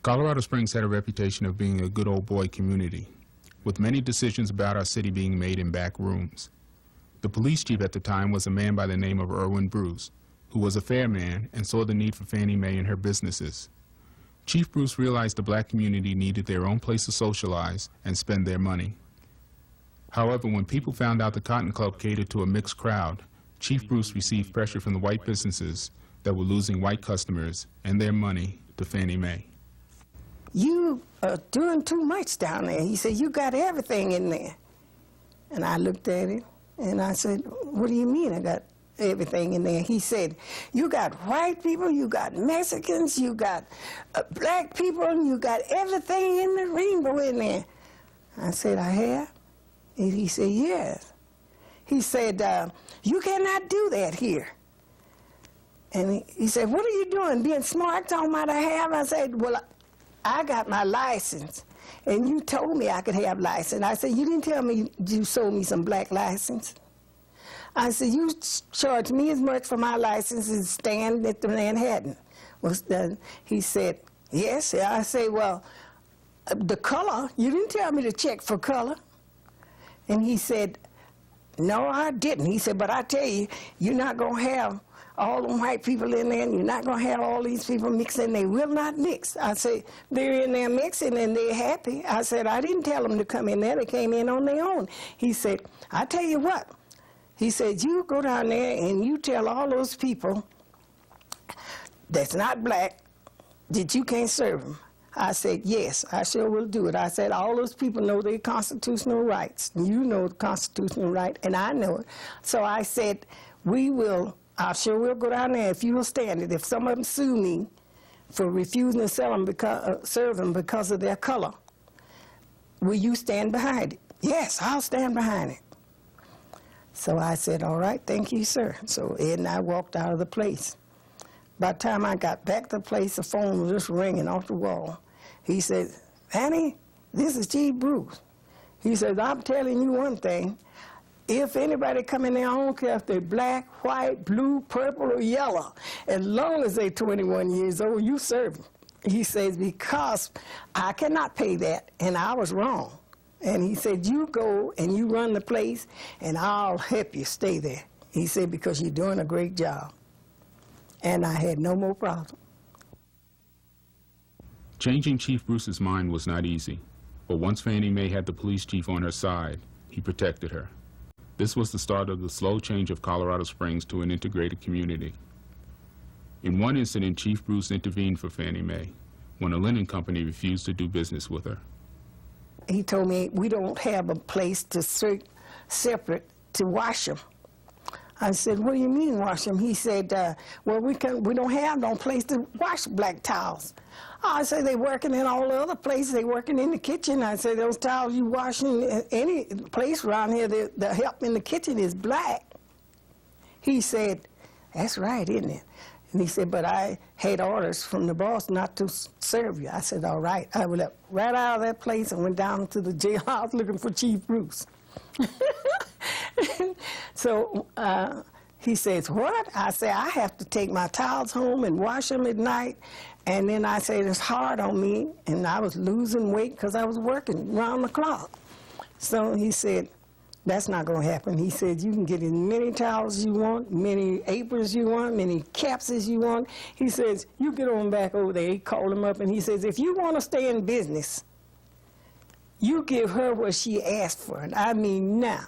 Colorado Springs had a reputation of being a good old boy community, with many decisions about our city being made in back rooms. The police chief at the time was a man by the name of Irwin Bruce, who was a fair man and saw the need for Fannie Mae and her businesses. Chief Bruce realized the black community needed their own place to socialize and spend their money. However, when people found out the Cotton Club catered to a mixed crowd, Chief Bruce received pressure from the white businesses that were losing white customers and their money to Fannie Mae. You are doing too much down there. He said, you got everything in there. And I looked at him and I said, what do you mean I got everything in there? He said, you got white people, you got Mexicans, you got black people, you got everything in the rainbow in there. I said, I have? And he said, yes. He said, you cannot do that here. And he said, what are you doing, being smart, talking about I have? I said, well, I got my license, and you told me I could have license. I said, you didn't tell me you sold me some black license. I said, you charged me as much for my license as stand at the Manhattan. He said, yes. I said, well, the color, you didn't tell me to check for color. And he said, no, I didn't. He said, but I tell you, you're not going to have all them white people in there, and you're not going to have all these people mixing. They will not mix. I said, they're in there mixing, and they're happy. I said, I didn't tell them to come in there. They came in on their own. He said, I tell you what. He said, you go down there, and you tell all those people that's not black that you can't serve them. I said, yes, I sure will do it. I said, all those people know their constitutional rights. You know the constitutional right, and I know it. So I said, I sure will go down there if you will stand it. If some of them sue me for refusing to serve them because of their color, will you stand behind it? Yes, I'll stand behind it. So I said, all right, thank you, sir. So Ed and I walked out of the place. By the time I got back to the place, the phone was just ringing off the wall. He said, Fannie, this is Chief Bruce. He said, I'm telling you one thing. If anybody come in there, I don't care if they're black, white, blue, purple, or yellow, as long as they're 21 years old, you serve them. He says, because I cannot pay that, and I was wrong. And he said, you go and you run the place, and I'll help you stay there. He said, because you're doing a great job. And I had no more problem. Changing Chief Bruce's mind was not easy, but once Fannie Mae had the police chief on her side, he protected her. This was the start of the slow change of Colorado Springs to an integrated community. In one incident, Chief Bruce intervened for Fannie Mae when a linen company refused to do business with her. He told me, we don't have a place to separate to wash them. I said, what do you mean wash them? He said, well, we don't have no place to wash black towels. I said, they working in all the other places. They working in the kitchen. I said, those towels you wash in any place around here, the help in the kitchen is black. He said, that's right, isn't it? And he said, but I had orders from the boss not to serve you. I said, all right. I left right out of that place and went down to the jailhouse looking for Chief Bruce. So he says, what? I say, I have to take my towels home and wash them at night. And then I said, it's hard on me. And I was losing weight because I was working round the clock. So he said, that's not going to happen. He said, you can get as many towels you want, many aprons you want, many caps as you want. He says, you get on back over there. He called him up and he says, if you want to stay in business, you give her what she asked for. And I mean now.